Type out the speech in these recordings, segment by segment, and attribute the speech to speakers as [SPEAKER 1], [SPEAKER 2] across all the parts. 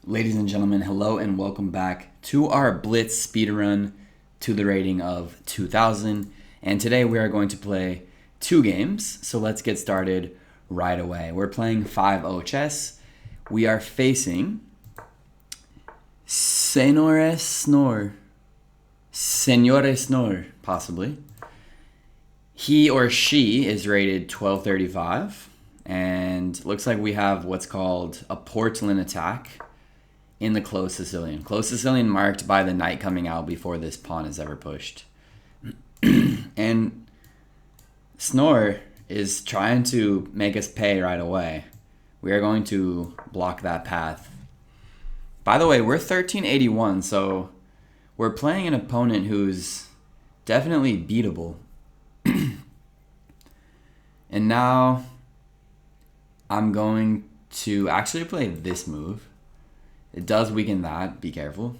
[SPEAKER 1] Ladies and gentlemen, hello and welcome back to our Blitz speedrun to the rating of 2000. And today we are going to play two games, so let's get started right away. We're playing 5-0 chess. We are facing Senore Snore, possibly. He or she is rated 1235, and looks like we have what's called a Portland attack in the closed Sicilian. Closed Sicilian marked by the knight coming out before this pawn is ever pushed. And Snore is trying to make us pay right away. We are going to block that path. By the way, we're 1381, so we're playing an opponent who's definitely beatable. And now I'm going to actually play this move. It does weaken that, be careful.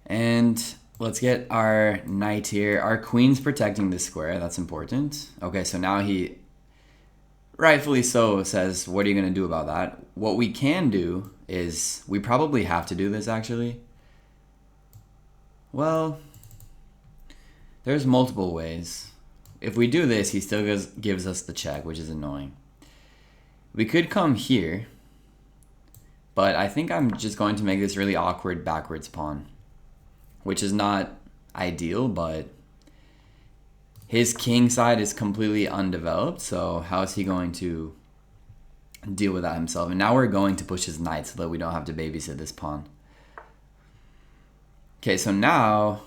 [SPEAKER 1] And let's get our knight here. Our queen's protecting this square, that's important. Okay, so now he, rightfully so, says, what are you gonna do about that? What we can do is, we probably have to do this actually. Well, there's multiple ways. If we do this, he still gives us the check, which is annoying. We could come here, but I think I'm just going to make this really awkward backwards pawn, which is not ideal, but his king side is completely undeveloped, so how is he going to deal with that himself? And now we're going to push his knight so that we don't have to babysit this pawn. Okay, so now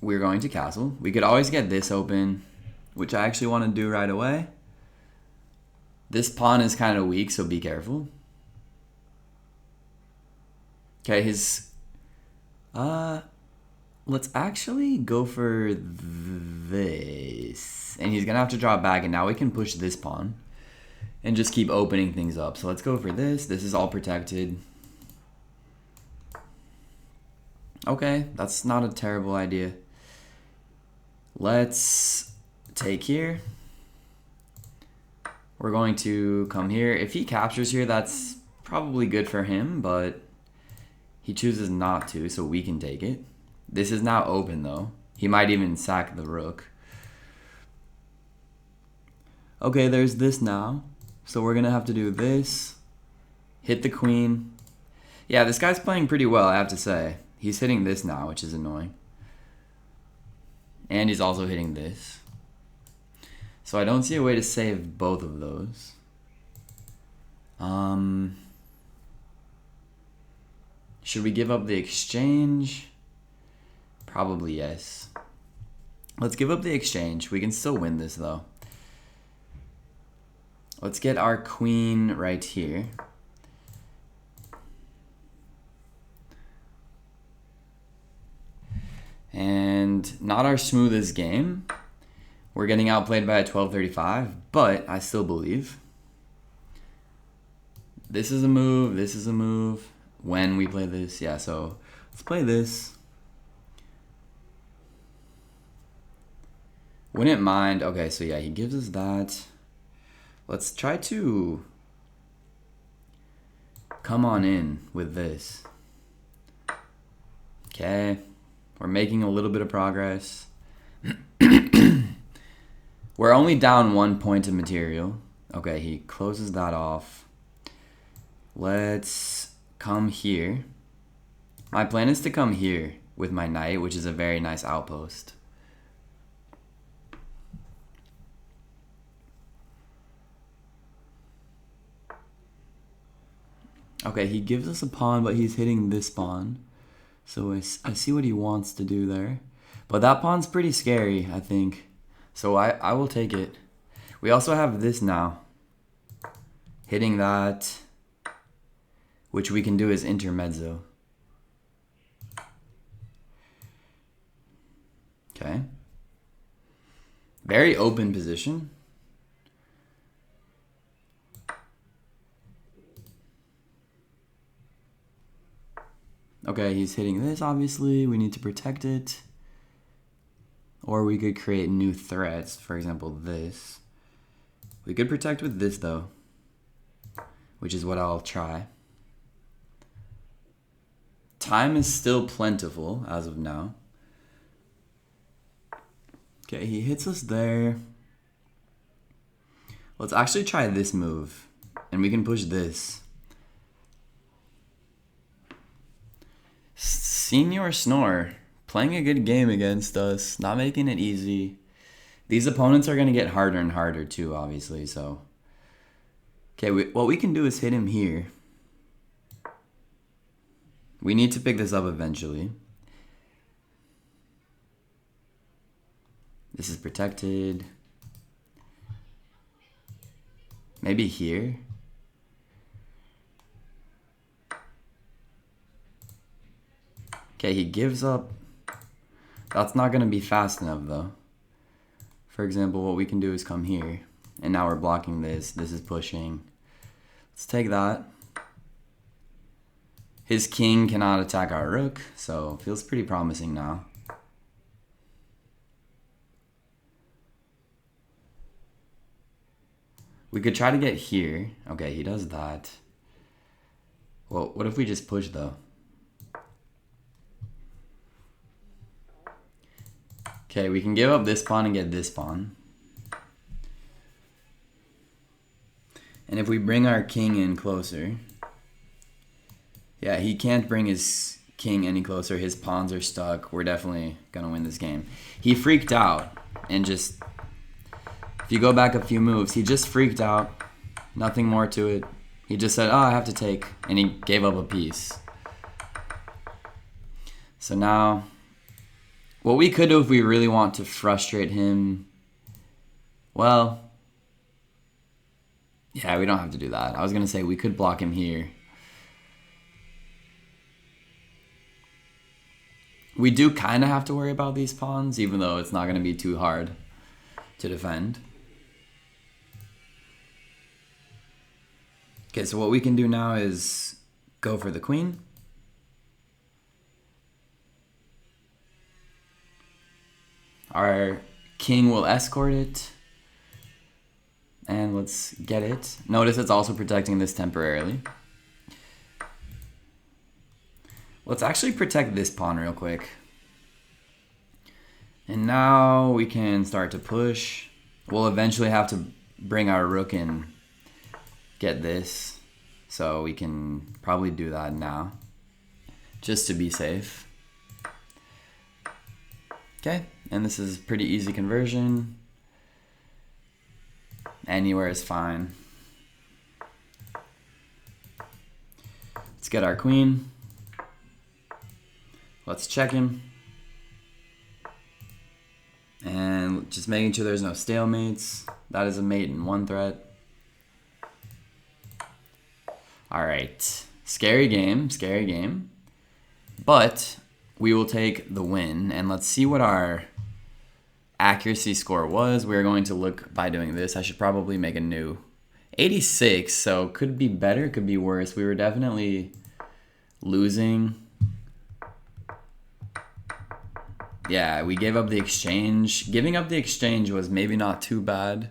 [SPEAKER 1] we're going to castle. We could always get this open, which I actually want to do right away. This pawn is kind of weak, so be careful. Okay, let's actually go for this. And he's gonna have to draw back, and now we can push this pawn and just keep opening things up. So let's go for this. This is all protected. Okay, that's not a terrible idea. Let's take here. We're going to come here. If he captures here, that's probably good for him, but he chooses not to, so we can take it. This is now open, though. He might even sack the rook. Okay, there's this now. So we're going to have to do this. Hit the queen. Yeah, this guy's playing pretty well, I have to say. He's hitting this now, which is annoying. And he's also hitting this. So I don't see a way to save both of those. Should we give up the exchange? Probably yes. Let's give up the exchange. We can still win this though. Let's get our queen right here. And not our smoothest game. We're getting outplayed by a 1235, but I still believe. This is a move, this is a move. When we play this, yeah, so let's play this. Wouldn't mind. Okay, so yeah, he gives us that. Let's try to come on in with this. Okay, we're making a little bit of progress. We're only down 1 point of material. Okay, he closes that off. Let's come here. My plan is to come here with my knight, which is a very nice outpost. Okay, he gives us a pawn, but he's hitting this pawn. So I see what he wants to do there. But that pawn's pretty scary, I think. So I will take it. We also have this now. Hitting that, which we can do as intermezzo. Okay. Very open position. Okay, he's hitting this, obviously. We need to protect it. Or we could create new threats. For example, this. We could protect with this, though. which is what I'll try. Time is still plentiful as of now. Okay, he hits us there. Let's actually try this move, and we can push this. Senior Snore, playing a good game against us, not making it easy. These opponents are going to get harder and harder too, obviously, so. Okay, what we can do is hit him here. We need to pick this up eventually. This is protected. Maybe here. Okay, he gives up. That's not going to be fast enough though. For example, what we can do is come here. And now we're blocking this. This is pushing. Let's take that. His king cannot attack our rook, so feels pretty promising now. We could try to get here. Okay, he does that. Well, what if we just push though? Okay, we can give up this pawn and get this pawn. And if we bring our king in closer... Yeah, he can't bring his king any closer. His pawns are stuck. We're definitely going to win this game. He freaked out and just... If you go back a few moves, he just freaked out. Nothing more to it. He just said, oh, I have to take. And he gave up a piece. So now... What we could do if we really want to frustrate him... Well... Yeah, we don't have to do that. I was going to say we could block him here. We do kind of have to worry about these pawns, even though it's not going to be too hard to defend. Okay, so what we can do now is go for the queen. Our king will escort it. And let's get it. Notice it's also protecting this temporarily. Let's actually protect this pawn real quick. And now we can start to push. We'll eventually have to bring our rook in, get this. So we can probably do that now, just to be safe. Okay, and this is pretty easy conversion. Anywhere is fine. Let's get our queen. Let's check him. And just making sure there's no stalemates. That is a mate in one threat. Alright. Scary game, scary game. But we will take the win. And let's see what our accuracy score was. We're going to look by doing this. I should probably make a new 86, so could be better, could be worse. We were definitely losing. Yeah, we gave up the exchange. Giving up the exchange was maybe not too bad.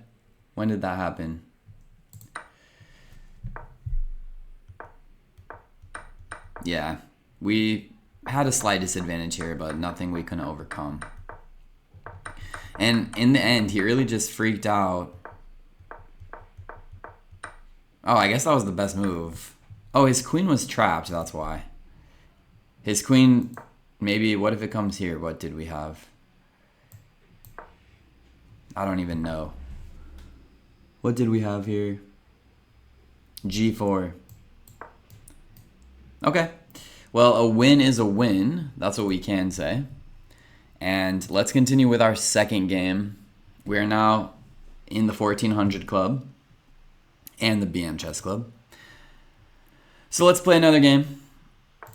[SPEAKER 1] When did that happen? Yeah, we had a slight disadvantage here, but nothing we couldn't overcome. And in the end, he really just freaked out. Oh, I guess that was the best move. Oh, his queen was trapped, that's why. His queen, maybe, what if it comes here? What did we have? I don't even know. What did we have here? G4. Okay. Well, a win is a win. That's what we can say. And let's continue with our second game. We are now in the 1400 club and the BM chess club. So let's play another game.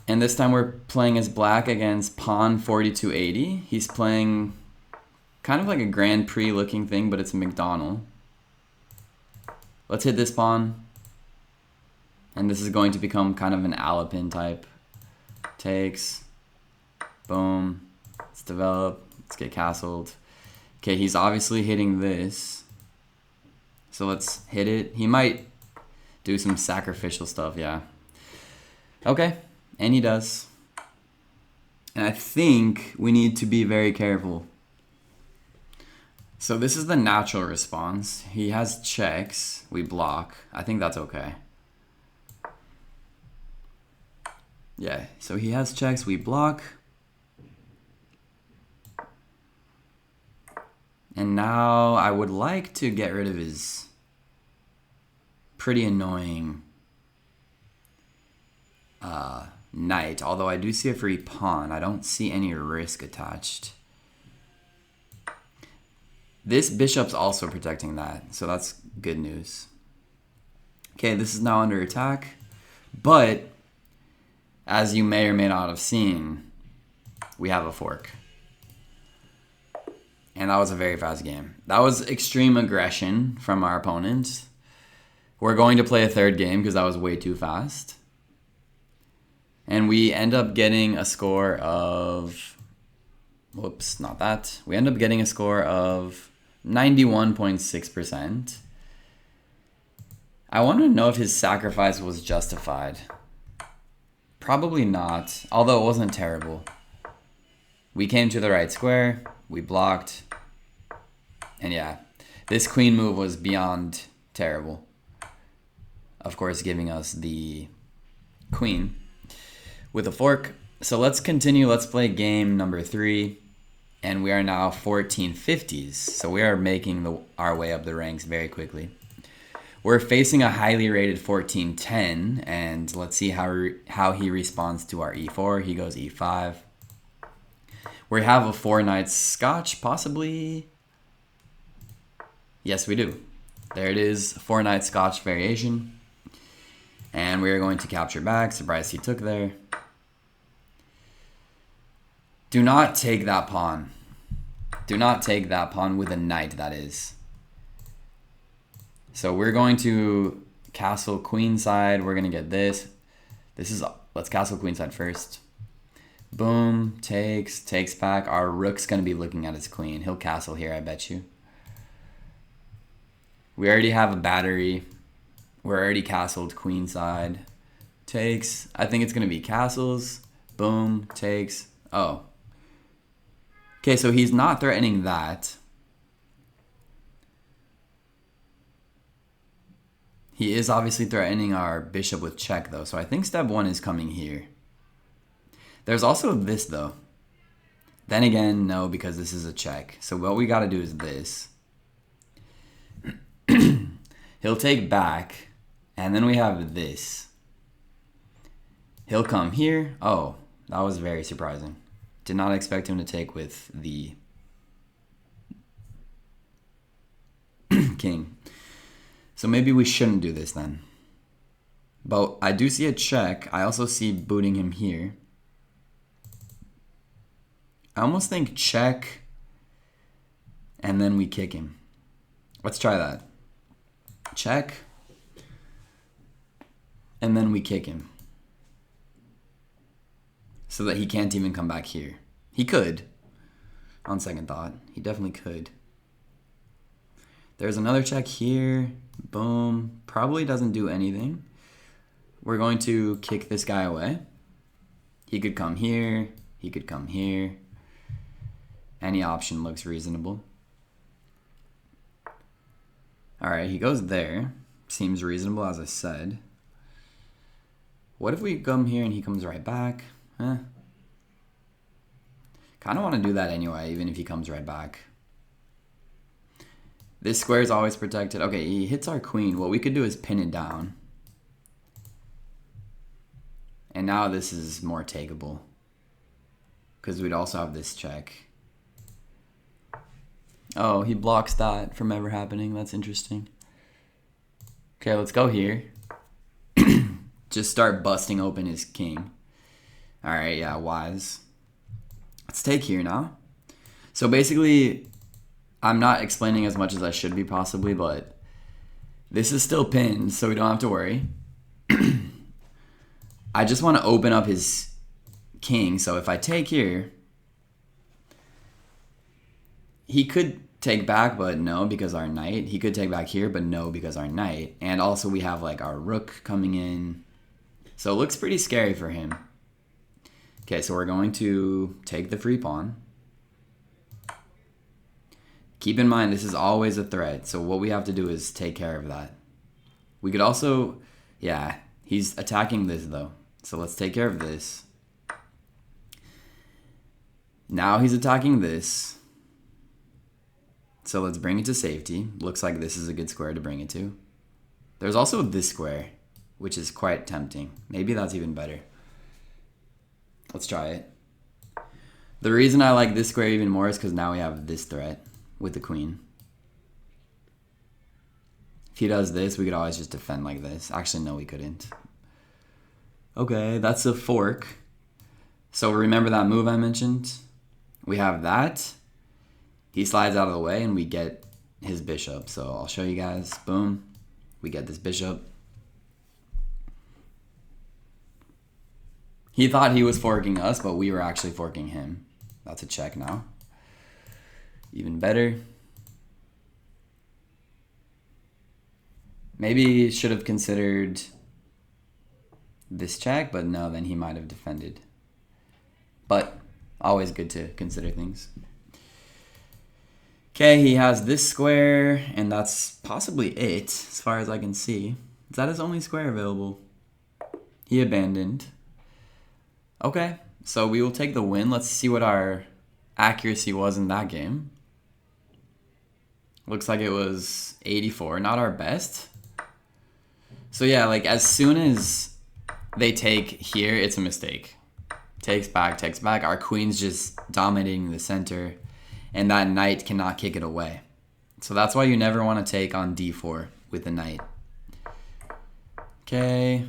[SPEAKER 1] And this time we're playing as black against pawn 4280. He's playing kind of like a Grand Prix looking thing, but it's a McDonald. Let's hit this pawn. And this is going to become kind of an Alapin type. Takes. Boom. Let's develop. Let's get castled. Okay, he's obviously hitting this. So let's hit it. He might Do some sacrificial stuff, yeah. Okay, and he does. And I think we need to be very careful. So this is the natural response. He has checks. We block. I think that's okay. Yeah, so he has checks. We block. And now I would like to get rid of his pretty annoying knight. Although I do see a free pawn. I don't see any risk attached. This bishop's also protecting that, so that's good news. Okay, this is now under attack, but as you may or may not have seen, we have a fork. And that was a very fast game. That was extreme aggression from our opponent. We're going to play a third game because that was way too fast. And we end up getting a score of... Whoops, not that. We end up getting a score of 91.6%. I want to know if his sacrifice was justified. Probably not, although it wasn't terrible. We came to the right square, we blocked, and yeah, this queen move was beyond terrible. Of course, giving us the queen with a fork. So let's continue, let's play game number 3. And we are now 1450s, so we are making our way up the ranks very quickly. We're facing a highly rated 1410, and let's see how he responds to our e4. He goes e5. We have a 4 knights scotch, possibly. Yes, we do. There it is, 4 knights scotch variation. And we are going to capture back. Surprise he took there. Do not take that pawn. Do not take that pawn with a knight, that is. So we're going to castle queenside. We're going to get this. Let's castle queenside first. Boom, takes back. Our rook's going to be looking at his queen. He'll castle here, I bet you. We already have a battery. We're already castled queenside. Takes. I think it's going to be castles. Boom, takes. Oh. Okay, so he's not threatening that. He is obviously threatening our bishop with check, though. So I think step 1 is coming here. There's also this, though. Then again, no, because this is a check. So what we got to do is this. He'll take back, and then we have this. He'll come here. Oh, that was very surprising. Did not expect him to take with the king. So maybe we shouldn't do this then. But I do see a check. I also see booting him here. I almost think check and then we kick him. Let's try that. Check and then we kick him. So that he can't even come back here. He could. On second thought. He definitely could. There's another check here. Boom. Probably doesn't do anything. We're going to kick this guy away. He could come here. He could come here. Any option looks reasonable. Alright, he goes there. Seems reasonable, as I said. What if we come here and he comes right back? Kind of want to do that anyway, even if he comes right back. This square is always protected. Okay, he hits our queen. What we could do is pin it down. And now this is more takeable. Because we'd also have this check. Oh, he blocks that from ever happening. That's interesting. Okay, let's go here. Just start busting open his king. Alright, yeah, wise. Let's take here now. So basically, I'm not explaining as much as I should be possibly, but this is still pinned, so we don't have to worry. I just want to open up his king, so if I take here, he could take back, but no, because our knight. He could take back here, but no, because our knight. And also we have like our rook coming in. So it looks pretty scary for him. Okay, so we're going to take the free pawn. Keep in mind, this is always a threat. So what we have to do is take care of that. We could also, yeah, he's attacking this though. So let's take care of this. Now he's attacking this. So let's bring it to safety. Looks like this is a good square to bring it to. There's also this square, which is quite tempting. Maybe that's even better. Let's try it. The reason I like this square even more is because now we have this threat with the queen. If he does this, we could always just defend like this. Actually, no, we couldn't. Okay, that's a fork. So remember that move I mentioned? We have that. He slides out of the way and we get his bishop. So I'll show you guys. Boom. We get this bishop. He thought he was forking us, but we were actually forking him. That's a check now. Even better. Maybe he should have considered this check, but no, then he might have defended. But always good to consider things. Okay, he has this square, and that's possibly it, as far as I can see. Is that his only square available? He abandoned. Okay, so we will take the win. Let's see what our accuracy was in that game. Looks like it was 84, not our best. So yeah, like as soon as they take here, it's a mistake. Takes back. Our queen's just dominating the center, and that knight cannot kick it away. So that's why you never want to take on d4 with the knight. Okay.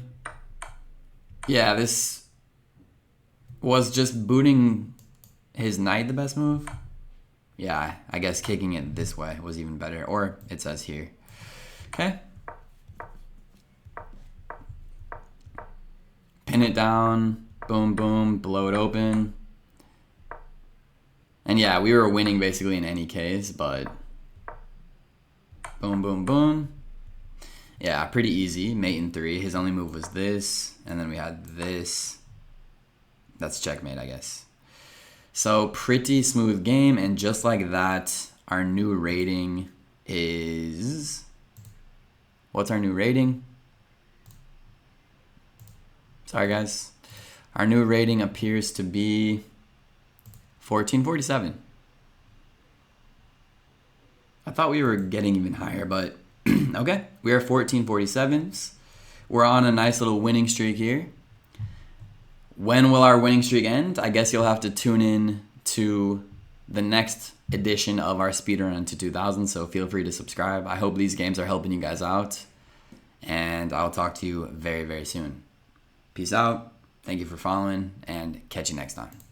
[SPEAKER 1] Yeah, this was just booting his knight the best move. Yeah, I guess kicking it this way was even better. Or it says here. Okay. Pin it down. Boom, boom. Blow it open. And yeah, we were winning basically in any case, but boom, boom, boom. Yeah, pretty easy. Mate in 3. His only move was this. And then we had this. That's checkmate, I guess. So pretty smooth game. And just like that, our new rating is... What's our new rating? Sorry, guys. Our new rating appears to be 1447. I thought we were getting even higher, but okay. We are 1447s. We're on a nice little winning streak here. When will our winning streak end? I guess you'll have to tune in to the next edition of our Speedrun into 2000, so feel free to subscribe. I hope these games are helping you guys out, and I'll talk to you very, very soon. Peace out. Thank you for following, and catch you next time.